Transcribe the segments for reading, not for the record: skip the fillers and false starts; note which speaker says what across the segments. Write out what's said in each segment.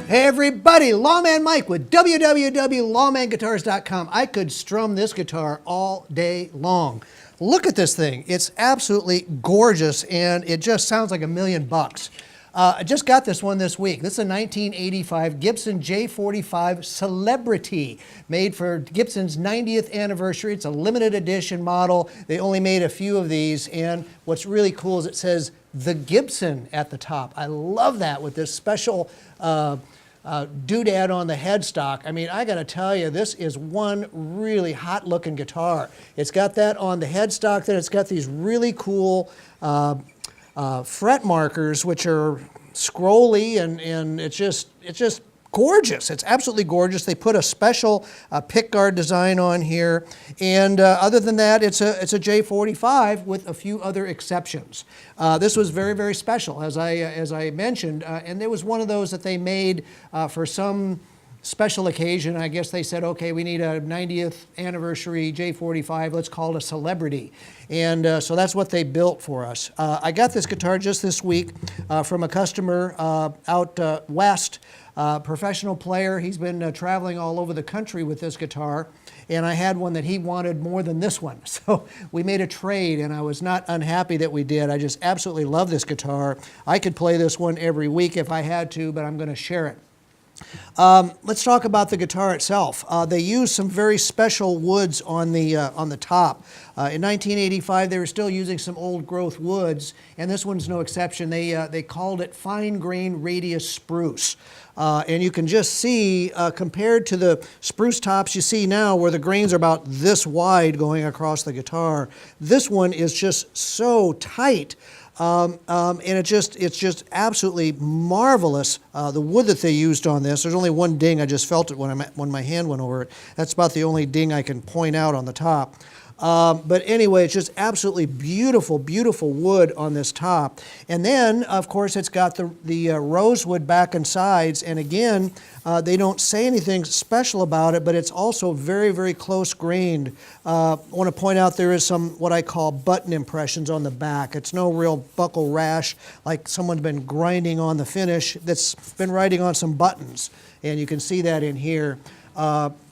Speaker 1: Hey everybody, Lawman Mike with www.lawmanguitars.com. I could strum this guitar all day long. Look at this thing. It's absolutely gorgeous and it just sounds like $1,000,000. I just got this one this week. This is a 1985 Gibson J45 Celebrity made for Gibson's 90th anniversary. It's a limited edition model. They only made a few of these, and what's really cool is it says the Gibson at the top. I love that with this special doodad on the headstock. I mean, I gotta tell you, this is one really hot looking guitar. It's got that on the headstock, then it's got these really cool fret markers, which are scrolly, and it's just gorgeous. It's absolutely gorgeous. They put a special pickguard design on here, and other than that, it's a J45 with a few other exceptions. This was very, very special, as I mentioned, and it was one of those that they made for some special occasion. I guess they said, okay, we need a 90th anniversary J45, let's call it a Celebrity. And so that's what they built for us. I got this guitar just this week from a customer out west, professional player. He's been traveling all over the country with this guitar, and I had one that he wanted more than this one. So we made a trade, and I was not unhappy that we did. I just absolutely love this guitar. I could play this one every week if I had to, but I'm going to share it. Let's talk about the guitar itself. They used some very special woods on the top. In 1985, they were still using some old growth woods, and this one's no exception. They called it fine grain radius spruce. And you can just see, compared to the spruce tops you see now, where the grains are about this wide going across the guitar, this one is just so tight. And it's just absolutely marvelous, the wood that they used on this. There's only one ding. I just felt it when my hand went over it. That's about the only ding I can point out on the top. But anyway, it's just absolutely beautiful, beautiful wood on this top. And then, of course, it's got the rosewood back and sides. And again, they don't say anything special about it, but it's also very, very close grained. I want to point out there is some what I call button impressions on the back. It's no real buckle rash like someone's been grinding on the finish that's been writing on some buttons. And you can see that in here.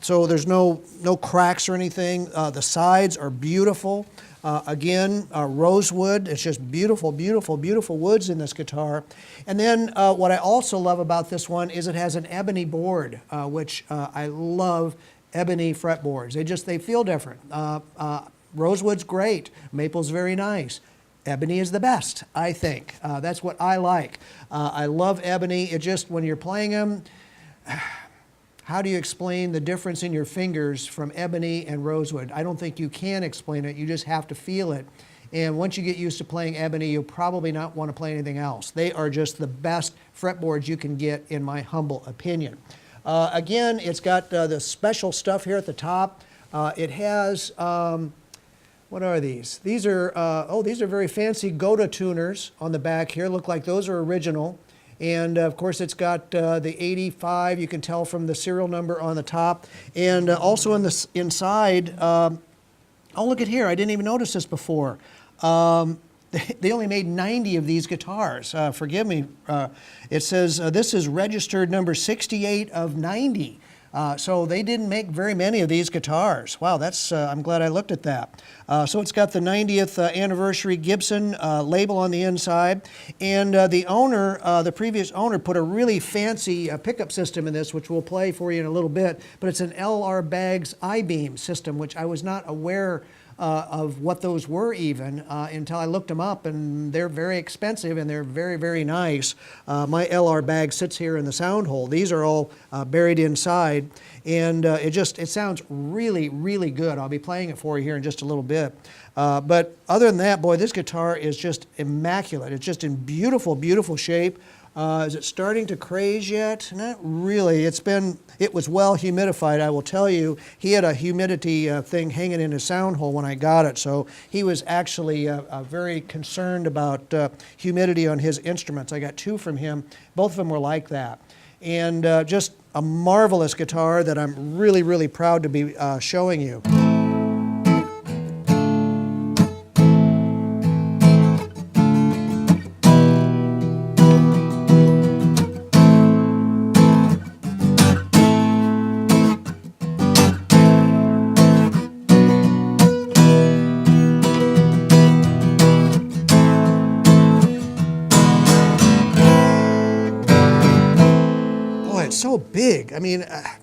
Speaker 1: So there's no cracks or anything. The sides are beautiful. Again, rosewood. It's just beautiful, beautiful, beautiful woods in this guitar. And then what I also love about this one is it has an ebony board, which I love ebony fretboards. They feel different. Rosewood's great. Maple's very nice. Ebony is the best, I think. That's what I like. I love ebony. It just, when you're playing them, how do you explain the difference in your fingers from ebony and rosewood? I don't think you can explain it. You just have to feel it. And once you get used to playing ebony, you'll probably not want to play anything else. They are just the best fretboards you can get, in my humble opinion. Again, it's got the special stuff here at the top. It has, what are these? These are very fancy Goda tuners on the back here. Look like those are original. And of course, it's got the 85. You can tell from the serial number on the top. And also on the inside, oh, look at here. I didn't even notice this before. They only made 90 of these guitars. Forgive me. It says this is registered number 68 of 90. So they didn't make very many of these guitars. Wow, that's, I'm glad I looked at that. So it's got the 90th anniversary Gibson label on the inside. And the previous owner put a really fancy pickup system in this, which we'll play for you in a little bit. But it's an LR Baggs I-beam system, which I was not aware of what those were even until I looked them up, and they're very expensive and they're very, very nice. My LR bag sits here in the sound hole. These are all buried inside, and it sounds really, really good. I'll be playing it for you here in just a little bit. But other than that, boy, this guitar is just immaculate. It's just in beautiful, beautiful shape. Is it starting to craze yet? Not really. It was well humidified, I will tell you. He had a humidity thing hanging in his sound hole when I got it, so he was actually very concerned about humidity on his instruments. I got two from him. Both of them were like that. And just a marvelous guitar that I'm really, really proud to be showing you. big. I mean, a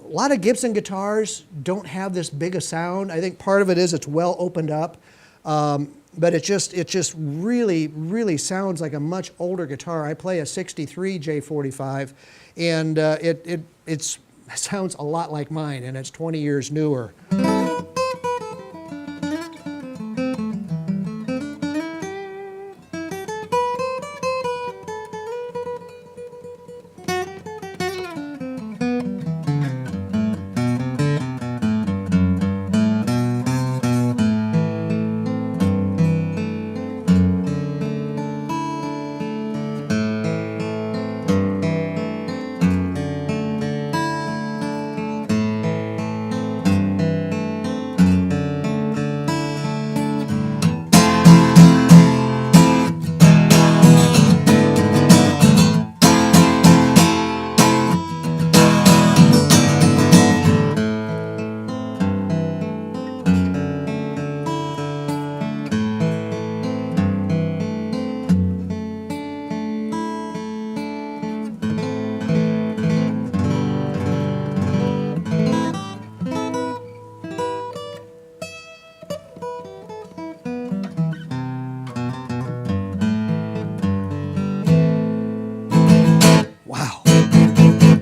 Speaker 1: lot of Gibson guitars don't have this big a sound. I think part of it is it's well opened up, but it just really, really sounds like a much older guitar. I play a '63 J45, and it sounds a lot like mine, and it's 20 years newer.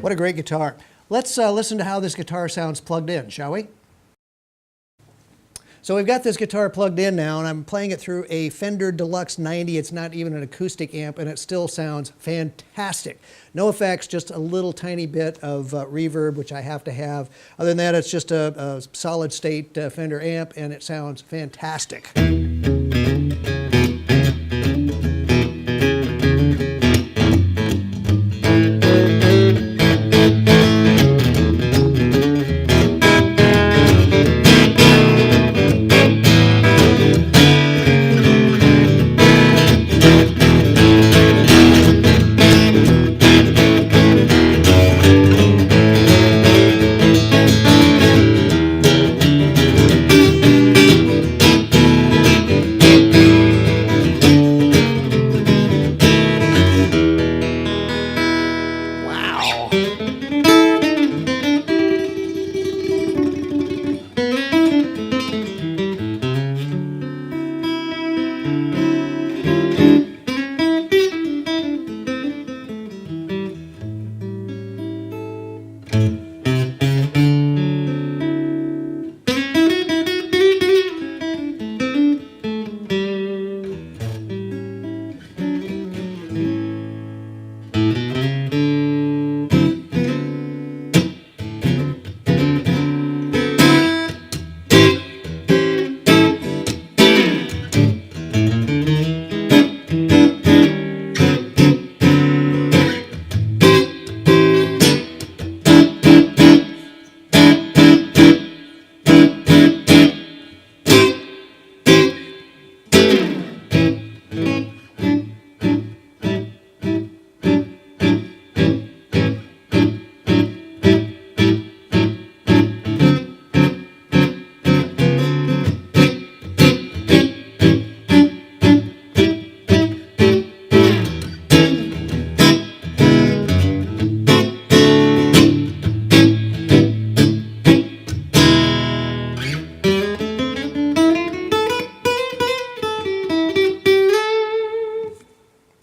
Speaker 1: What a great guitar. Let's listen to how this guitar sounds plugged in, shall we? So we've got this guitar plugged in now, and I'm playing it through a Fender Deluxe 90. It's not even an acoustic amp, and it still sounds fantastic. No effects, just a little tiny bit of reverb, which I have to have. Other than that, it's just a solid state Fender amp, and it sounds fantastic.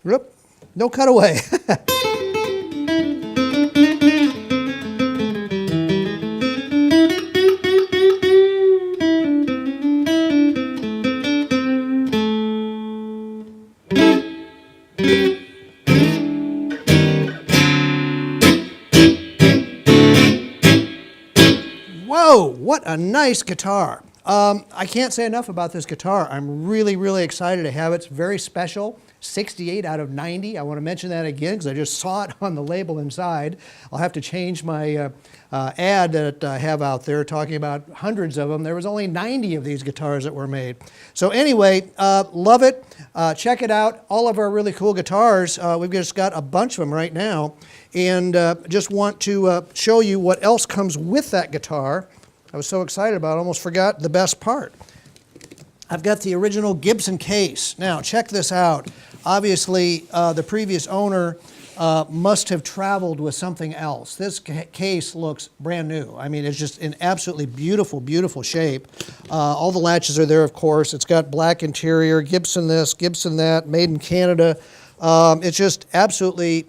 Speaker 1: Whoop, no cutaway. Whoa, what a nice guitar. I can't say enough about this guitar. I'm really, really excited to have it. It's very special. 68 out of 90. I want to mention that again because I just saw it on the label inside. I'll have to change my ad that I have out there talking about hundreds of them. There was only 90 of these guitars that were made. So anyway, love it. Check it out. All of our really cool guitars. We've just got a bunch of them right now. And just want to show you what else comes with that guitar. I was so excited about it, I almost forgot the best part. I've got the original Gibson case. Now, check this out. Obviously, the previous owner must have traveled with something else. This case looks brand new. I mean, it's just in absolutely beautiful, beautiful shape. All the latches are there, of course. It's got black interior, Gibson this, Gibson that, made in Canada. It's just absolutely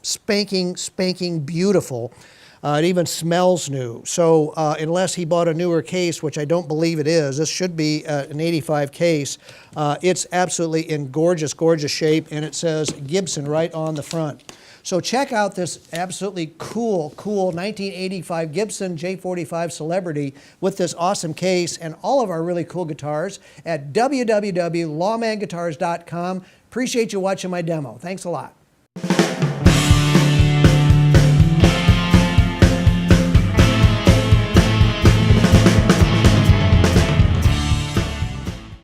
Speaker 1: spanking beautiful. It even smells new. So unless he bought a newer case, which I don't believe it is, this should be an 85 case. It's absolutely in gorgeous, gorgeous shape, and it says Gibson right on the front. So check out this absolutely cool 1985 Gibson J45 Celebrity with this awesome case and all of our really cool guitars at www.lawmanguitars.com. Appreciate you watching my demo. Thanks a lot.